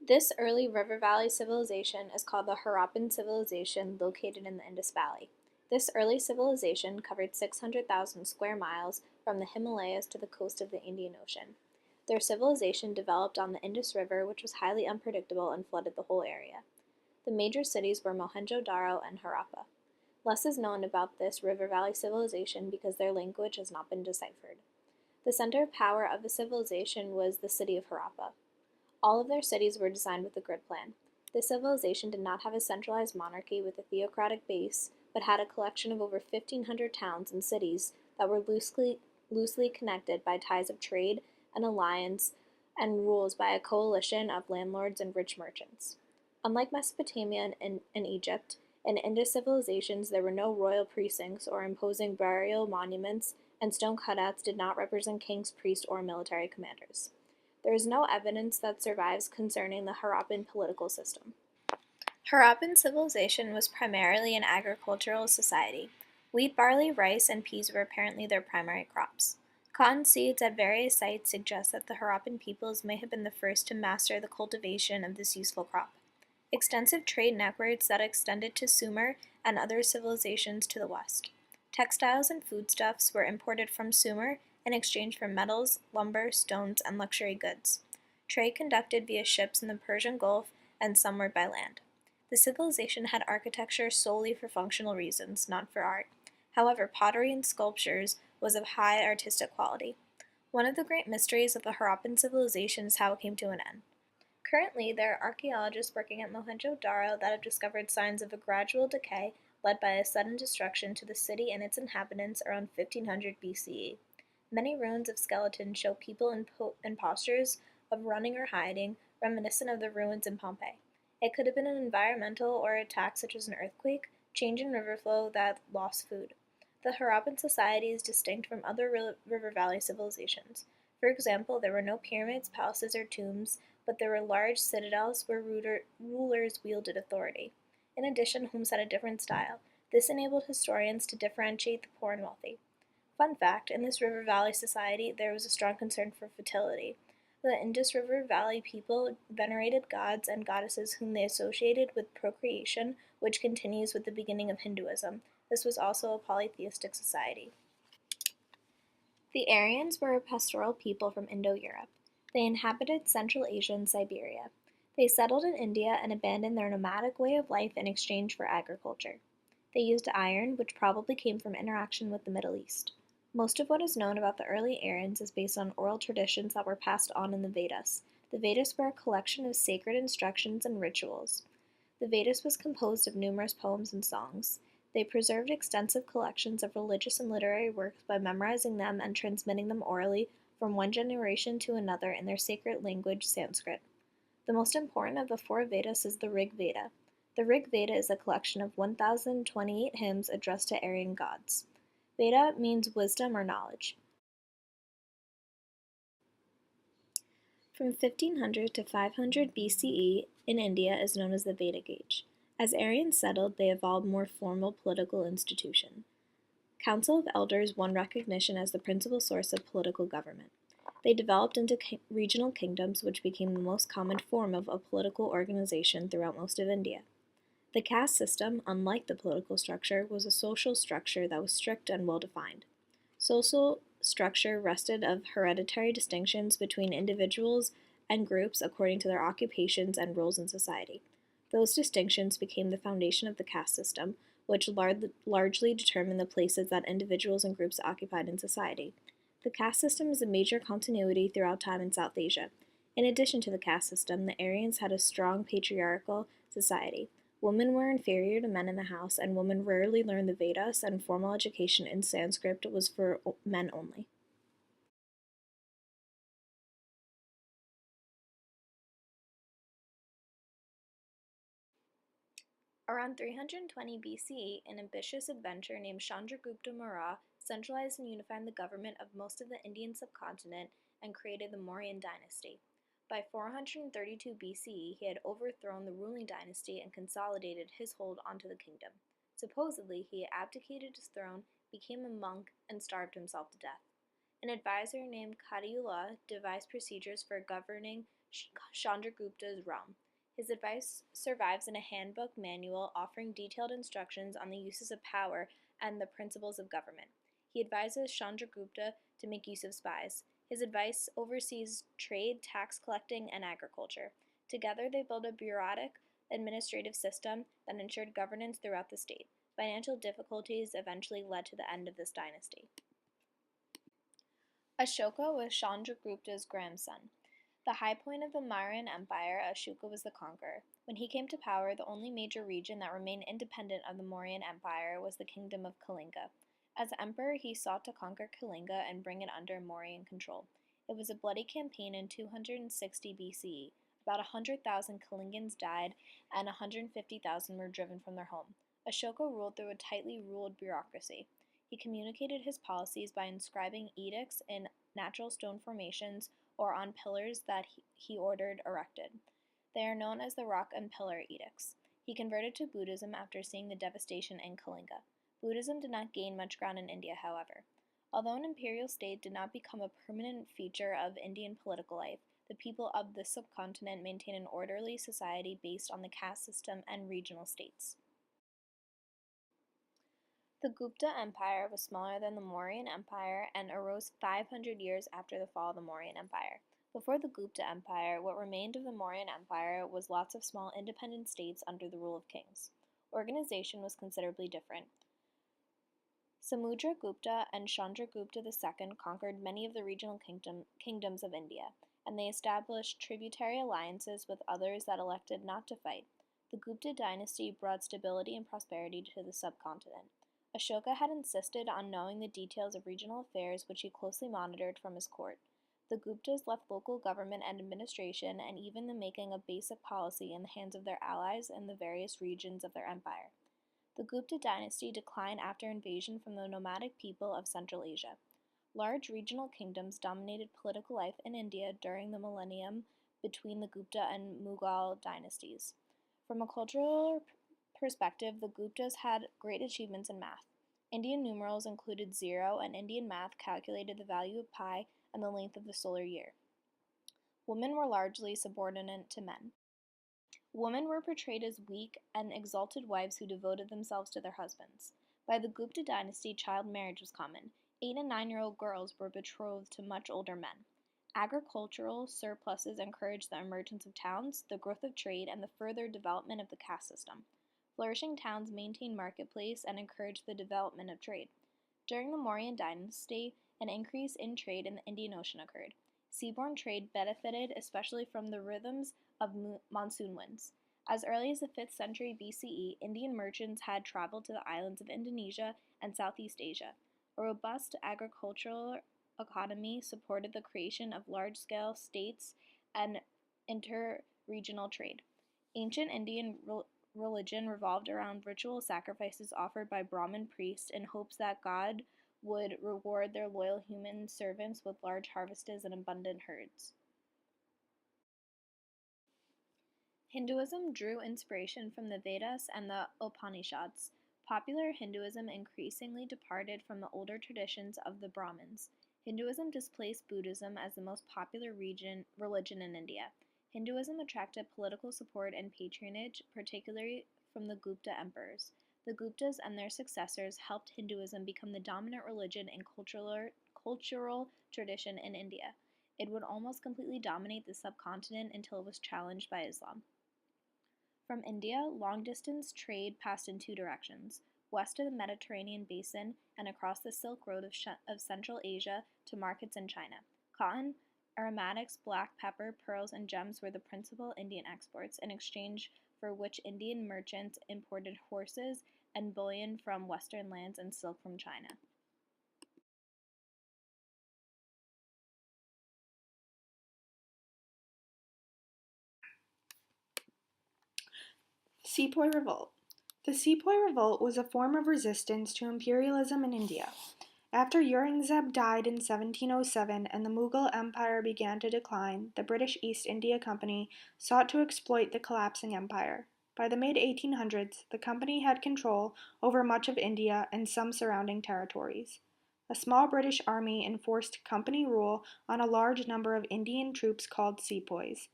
This early river valley civilization is called the Harappan civilization located in the Indus Valley. This early civilization covered 600,000 square miles from the Himalayas to the coast of the Indian Ocean. Their civilization developed on the Indus River, which was highly unpredictable and flooded the whole area. The major cities were Mohenjo-Daro and Harappa. Less is known about this river valley civilization because their language has not been deciphered. The center of power of the civilization was the city of Harappa. All of their cities were designed with a grid plan. This civilization did not have a centralized monarchy with a theocratic base, but had a collection of over 1,500 towns and cities that were loosely connected by ties of trade and alliance and rules by a coalition of landlords and rich merchants. Unlike Mesopotamia and Egypt, in Indus civilizations there were no royal precincts or imposing burial monuments, and stone cutouts did not represent kings, priests, or military commanders. There is no evidence that survives concerning the Harappan political system. Harappan civilization was primarily an agricultural society. Wheat, barley, rice, and peas were apparently their primary crops. Cotton seeds at various sites suggest that the Harappan peoples may have been the first to master the cultivation of this useful crop. Extensive trade networks that extended to Sumer and other civilizations to the west. Textiles and foodstuffs were imported from Sumer in exchange for metals, lumber, stones, and luxury goods. Trade conducted via ships in the Persian Gulf and somewhere by land. The civilization had architecture solely for functional reasons, not for art. However, pottery and sculptures was of high artistic quality. One of the great mysteries of the Harappan civilization is how it came to an end. Currently, there are archaeologists working at Mohenjo-Daro that have discovered signs of a gradual decay led by a sudden destruction to the city and its inhabitants around 1500 BCE. Many ruins of skeletons show people in postures of running or hiding, reminiscent of the ruins in Pompeii. It could have been an environmental or attack such as an earthquake, change in river flow that lost food. The Harappan society is distinct from other river valley civilizations. For example, there were no pyramids, palaces, or tombs, but there were large citadels where rulers wielded authority. In addition, homes had a different style. This enabled historians to differentiate the poor and wealthy. Fun fact, in this river valley society, there was a strong concern for fertility. The Indus River Valley people venerated gods and goddesses whom they associated with procreation, which continues with the beginning of Hinduism. This was also a polytheistic society. The Aryans were a pastoral people from Indo-Europe. They inhabited Central Asia and Siberia. They settled in India and abandoned their nomadic way of life in exchange for agriculture. They used iron, which probably came from interaction with the Middle East. Most of what is known about the early Aryans is based on oral traditions that were passed on in the Vedas. The Vedas were a collection of sacred instructions and rituals. The Vedas was composed of numerous poems and songs. They preserved extensive collections of religious and literary works by memorizing them and transmitting them orally from one generation to another in their sacred language, Sanskrit. The most important of the four Vedas is the Rig Veda. The Rig Veda is a collection of 1,028 hymns addressed to Aryan gods. Veda means wisdom or knowledge. From 1500 to 500 BCE in India is known as the Vedic Age. As Aryans settled, they evolved more formal political institution. Council of Elders won recognition as the principal source of political government. They developed into regional kingdoms, which became the most common form of a political organization throughout most of India. The caste system, unlike the political structure, was a social structure that was strict and well defined. Social structure rested of hereditary distinctions between individuals and groups according to their occupations and roles in society. Those distinctions became the foundation of the caste system, which largely determined the places that individuals and groups occupied in society. The caste system is a major continuity throughout time in South Asia. In addition to the caste system, the Aryans had a strong patriarchal society. Women were inferior to men in the house, and women rarely learned the Vedas, and formal education in Sanskrit was for men only. Around 320 BCE, an ambitious adventurer named Chandragupta Maurya centralized and unified the government of most of the Indian subcontinent and created the Mauryan dynasty. By 432 BCE, he had overthrown the ruling dynasty and consolidated his hold onto the kingdom. Supposedly, he abdicated his throne, became a monk, and starved himself to death. An advisor named Kadiula devised procedures for governing Chandragupta's realm. His advice survives in a handbook manual offering detailed instructions on the uses of power and the principles of government. He advises Chandragupta to make use of spies. His advice oversees trade, tax collecting, and agriculture. Together, they build a bureaucratic administrative system that ensured governance throughout the state. Financial difficulties eventually led to the end of this dynasty. Ashoka was Chandragupta's grandson. The high point of the Mauryan Empire, Ashoka was the conqueror. When he came to power, the only major region that remained independent of the Mauryan Empire was the kingdom of Kalinga. As emperor, he sought to conquer Kalinga and bring it under Mauryan control. It was a bloody campaign in 260 BCE. About 100,000 Kalingans died, and 150,000 were driven from their home. Ashoka ruled through a tightly ruled bureaucracy. He communicated his policies by inscribing edicts in natural stone formations or on pillars that he ordered erected. They are known as the Rock and Pillar Edicts. He converted to Buddhism after seeing the devastation in Kalinga. Buddhism did not gain much ground in India, however. Although an imperial state did not become a permanent feature of Indian political life, the people of this subcontinent maintained an orderly society based on the caste system and regional states. The Gupta Empire was smaller than the Mauryan Empire and arose 500 years after the fall of the Mauryan Empire. Before the Gupta Empire, what remained of the Mauryan Empire was lots of small independent states under the rule of kings. Organization was considerably different. Samudragupta and Chandragupta II conquered many of the regional kingdoms of India, and they established tributary alliances with others that elected not to fight. The Gupta dynasty brought stability and prosperity to the subcontinent. Ashoka had insisted on knowing the details of regional affairs, which he closely monitored from his court. The Guptas left local government and administration and even the making of basic policy in the hands of their allies in the various regions of their empire. The Gupta dynasty declined after invasion from the nomadic people of Central Asia. Large regional kingdoms dominated political life in India during the millennium between the Gupta and Mughal dynasties. From a cultural perspective, the Guptas had great achievements in math. Indian numerals included 0, and Indian math calculated the value of pi and the length of the solar year. Women were largely subordinate to men. Women were portrayed as weak and exalted wives who devoted themselves to their husbands. By the Gupta dynasty, child marriage was common. 8 and 9-year-old girls were betrothed to much older men. Agricultural surpluses encouraged the emergence of towns, the growth of trade, and the further development of the caste system. Flourishing towns maintained marketplace and encouraged the development of trade. During the Mauryan dynasty, an increase in trade in the Indian Ocean occurred. Seaborne trade benefited especially from the rhythms of monsoon winds. As early as the 5th century BCE, Indian merchants had traveled to the islands of Indonesia and Southeast Asia. A robust agricultural economy supported the creation of large-scale states and inter-regional trade. Ancient Indian religion revolved around ritual sacrifices offered by Brahmin priests in hopes that God would reward their loyal human servants with large harvests and abundant herds. Hinduism drew inspiration from the Vedas and the Upanishads. Popular Hinduism increasingly departed from the older traditions of the Brahmins. Hinduism displaced Buddhism as the most popular religion in India. Hinduism attracted political support and patronage, particularly from the Gupta emperors. The Guptas and their successors helped Hinduism become the dominant religion and cultural tradition in India. It would almost completely dominate the subcontinent until it was challenged by Islam. From India, long-distance trade passed in two directions, west of the Mediterranean basin and across the Silk Road of Central Asia to markets in China. Cotton, aromatics, black pepper, pearls, and gems were the principal Indian exports, in exchange for which Indian merchants imported horses and bullion from western lands and silk from China. Sepoy Revolt. The Sepoy Revolt was a form of resistance to imperialism in India. After Aurangzeb died in 1707 and the Mughal Empire began to decline, the British East India Company sought to exploit the collapsing empire. By the mid-1800s, 1800s, the company had control over much of India and some surrounding territories. A small British army enforced company rule on a large number of Indian troops called sepoys. The sepoy revolt was a form of resistance to imperialism in India. After Aurangzeb died in 1707 and the Mughal Empire began to decline, the British East India Company sought to exploit the collapsing empire. By the mid-1800s, the company had control over much of India and some surrounding territories. A small British army enforced company rule on a large number of Indian troops called sepoys.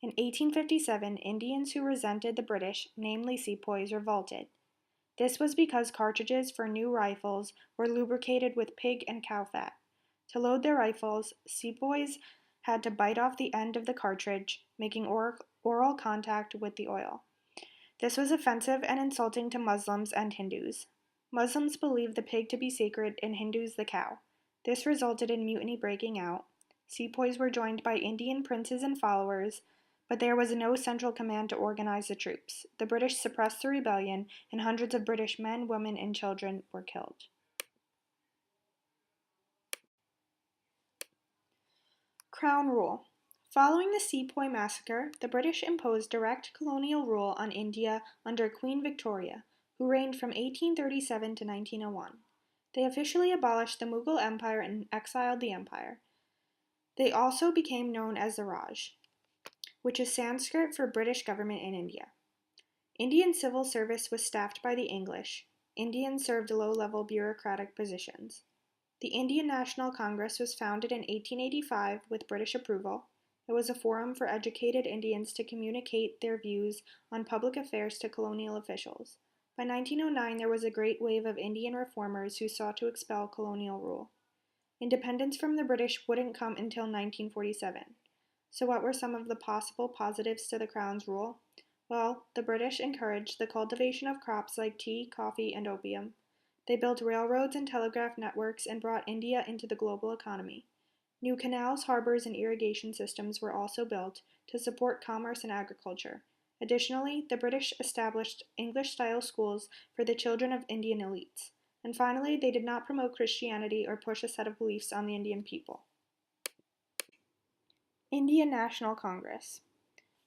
In 1857, Indians who resented the British, namely sepoys, revolted. This was because cartridges for new rifles were lubricated with pig and cow fat. To load their rifles, sepoys had to bite off the end of the cartridge, making oral contact with the oil. This was offensive and insulting to Muslims and Hindus. Muslims believed the pig to be sacred and Hindus the cow. This resulted in mutiny breaking out. Sepoys were joined by Indian princes and followers, but there was no central command to organize the troops. The British suppressed the rebellion, and hundreds of British men, women, and children were killed. Crown Rule. Following the Sepoy Massacre, the British imposed direct colonial rule on India under Queen Victoria, who reigned from 1837 to 1901. They officially abolished the Mughal Empire and exiled the empire. They also became known as the Raj, which is Sanskrit for British government in India. Indian civil service was staffed by the English. Indians served low-level bureaucratic positions. The Indian National Congress was founded in 1885 with British approval. It was a forum for educated Indians to communicate their views on public affairs to colonial officials. By 1909, there was a great wave of Indian reformers who sought to expel colonial rule. Independence from the British wouldn't come until 1947. So what were some of the possible positives to the Crown's rule? Well, the British encouraged the cultivation of crops like tea, coffee, and opium. They built railroads and telegraph networks and brought India into the global economy. New canals, harbors, and irrigation systems were also built to support commerce and agriculture. Additionally, the British established English-style schools for the children of Indian elites. And finally, they did not promote Christianity or push a set of beliefs on the Indian people. Indian National Congress.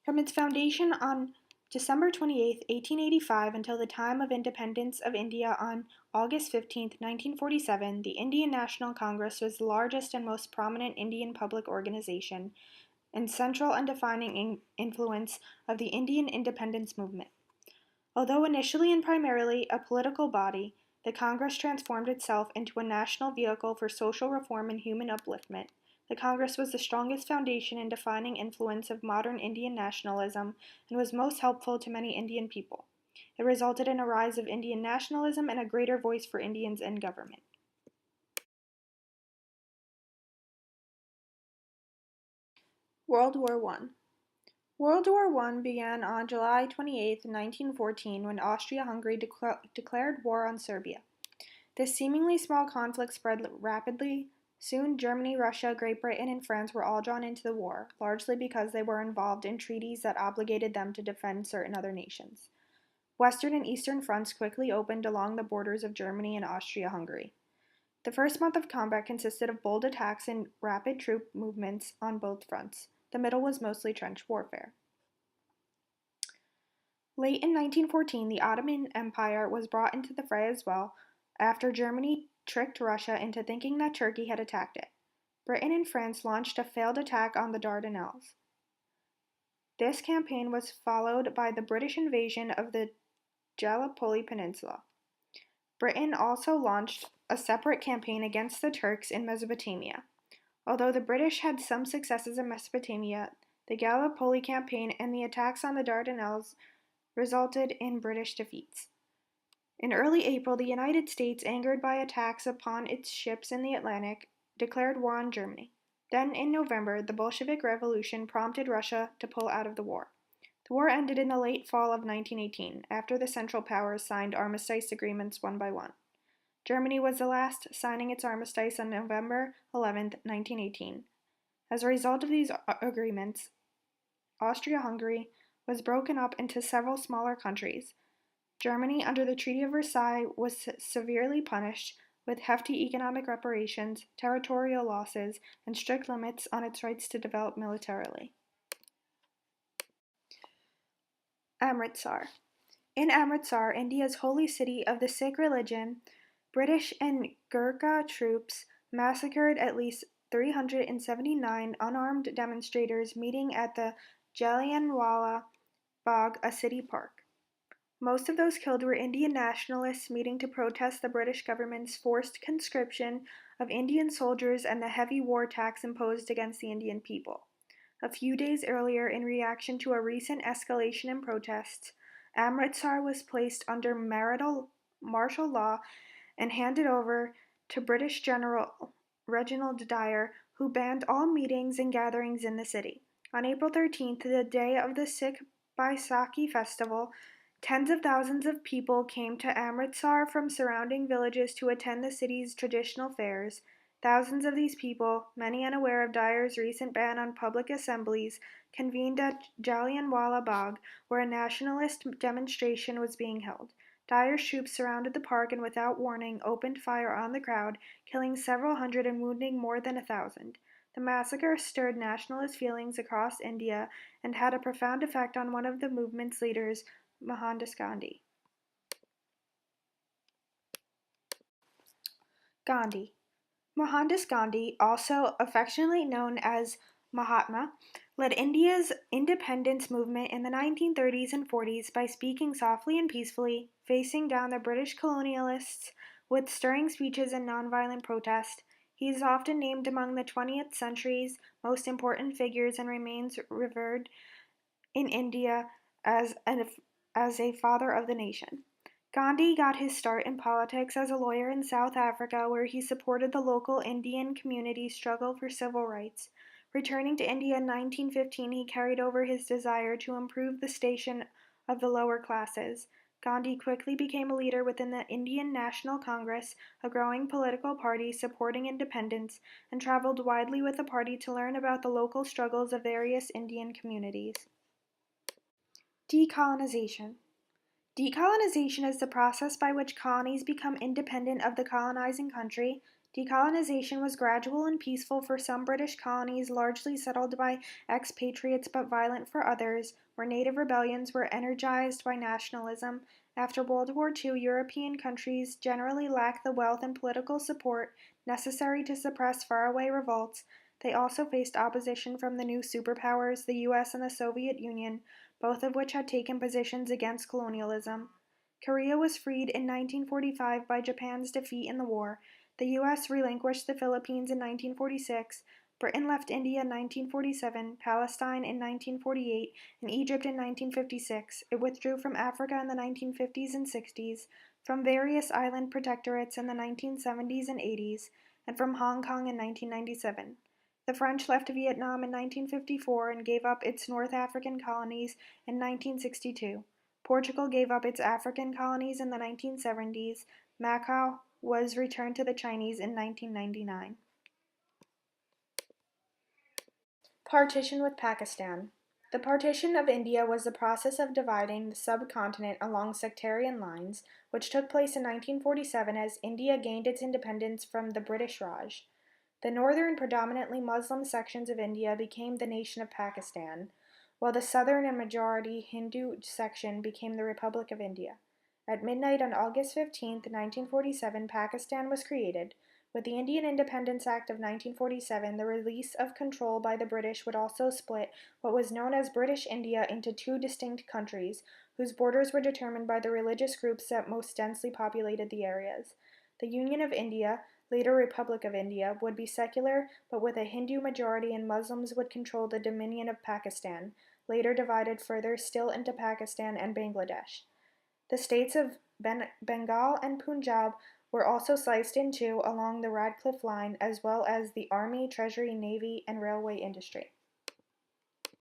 From its foundation on December 28, 1885 until the time of independence of India on August 15, 1947, the Indian National Congress was the largest and most prominent Indian public organization and central and defining influence of the Indian independence movement. Although initially and primarily a political body, the Congress transformed itself into a national vehicle for social reform and human upliftment. The Congress was the strongest foundation and defining influence of modern Indian nationalism and was most helpful to many Indian people. It resulted in a rise of Indian nationalism and a greater voice for Indians in government. World War I. World War I began on July 28, 1914, when Austria-Hungary declared war on Serbia. This seemingly small conflict spread rapidly. Soon, Germany, Russia, Great Britain, and France were all drawn into the war, largely because they were involved in treaties that obligated them to defend certain other nations. Western and Eastern fronts quickly opened along the borders of Germany and Austria-Hungary. The first month of combat consisted of bold attacks and rapid troop movements on both fronts. The middle was mostly trench warfare. Late in 1914, the Ottoman Empire was brought into the fray as well, after Germany tricked Russia into thinking that Turkey had attacked it. Britain and France launched a failed attack on the Dardanelles. This campaign was followed by the British invasion of the Gallipoli Peninsula. Britain also launched a separate campaign against the Turks in Mesopotamia. Although the British had some successes in Mesopotamia, the Gallipoli campaign and the attacks on the Dardanelles resulted in British defeats. In early April, the United States, angered by attacks upon its ships in the Atlantic, declared war on Germany. Then, in November, the Bolshevik Revolution prompted Russia to pull out of the war. The war ended in the late fall of 1918, after the Central Powers signed armistice agreements one by one. Germany was the last, signing its armistice on November 11, 1918. As a result of these agreements, Austria-Hungary was broken up into several smaller countries. Germany, under the Treaty of Versailles, was severely punished with hefty economic reparations, territorial losses, and strict limits on its rights to develop militarily. Amritsar. In Amritsar, India's holy city of the Sikh religion, British and Gurkha troops massacred at least 379 unarmed demonstrators meeting at the Jallianwala Bagh, a city park. Most of those killed were Indian nationalists meeting to protest the British government's forced conscription of Indian soldiers and the heavy war tax imposed against the Indian people. A few days earlier, in reaction to a recent escalation in protests, Amritsar was placed under martial law and handed over to British General Reginald Dyer, who banned all meetings and gatherings in the city. On April 13th, the day of the Sikh Baisakhi festival, tens of thousands of people came to Amritsar from surrounding villages to attend the city's traditional fairs. Thousands of these people, many unaware of Dyer's recent ban on public assemblies, convened at Jallianwala Bagh, where a nationalist demonstration was being held. Dyer's troops surrounded the park and without warning opened fire on the crowd, killing several hundred and wounding more than 1,000. The massacre stirred nationalist feelings across India and had a profound effect on one of the movement's leaders, Mohandas Gandhi. Gandhi. Mohandas Gandhi, also affectionately known as Mahatma, led India's independence movement in the 1930s and 40s by speaking softly and peacefully, facing down the British colonialists with stirring speeches and nonviolent protest. He is often named among the 20th century's most important figures and remains revered in India as, as a father of the nation. Gandhi got his start in politics as a lawyer in South Africa, where he supported the local Indian community's struggle for civil rights. Returning to India in 1915, he carried over his desire to improve the station of the lower classes. Gandhi quickly became a leader within the Indian National Congress, a growing political party supporting independence, and traveled widely with the party to learn about the local struggles of various Indian communities. Decolonization. Decolonization is the process by which colonies become independent of the colonizing country. Decolonization was gradual and peaceful for some British colonies, largely settled by expatriates but violent for others, where native rebellions were energized by nationalism. After World War II, European countries generally lacked the wealth and political support necessary to suppress faraway revolts. They also faced opposition from the new superpowers, the US and the Soviet Union, both of which had taken positions against colonialism. Korea was freed in 1945 by Japan's defeat in the war. The US relinquished the Philippines in 1946. Britain left India in 1947, Palestine in 1948, and Egypt in 1956. It withdrew from Africa in the 1950s and 60s, from various island protectorates in the 1970s and 80s, and from Hong Kong in 1997. The French left Vietnam in 1954 and gave up its North African colonies in 1962. Portugal gave up its African colonies in the 1970s. Macau was returned to the Chinese in 1999. Partition with Pakistan. The partition of India was the process of dividing the subcontinent along sectarian lines, which took place in 1947 as India gained its independence from the British Raj. The northern, predominantly Muslim sections of India became the nation of Pakistan, while the southern and majority Hindu section became the Republic of India. At midnight on August 15, 1947, Pakistan was created. With the Indian Independence Act of 1947, the release of control by the British would also split what was known as British India into two distinct countries, whose borders were determined by the religious groups that most densely populated the areas. The Union of India, later Republic of India, would be secular but with a Hindu majority, and Muslims would control the Dominion of Pakistan, later divided further still into Pakistan and Bangladesh. The states of Bengal and Punjab were also sliced in two along the Radcliffe Line, as well as the army, treasury, navy, and railway industry.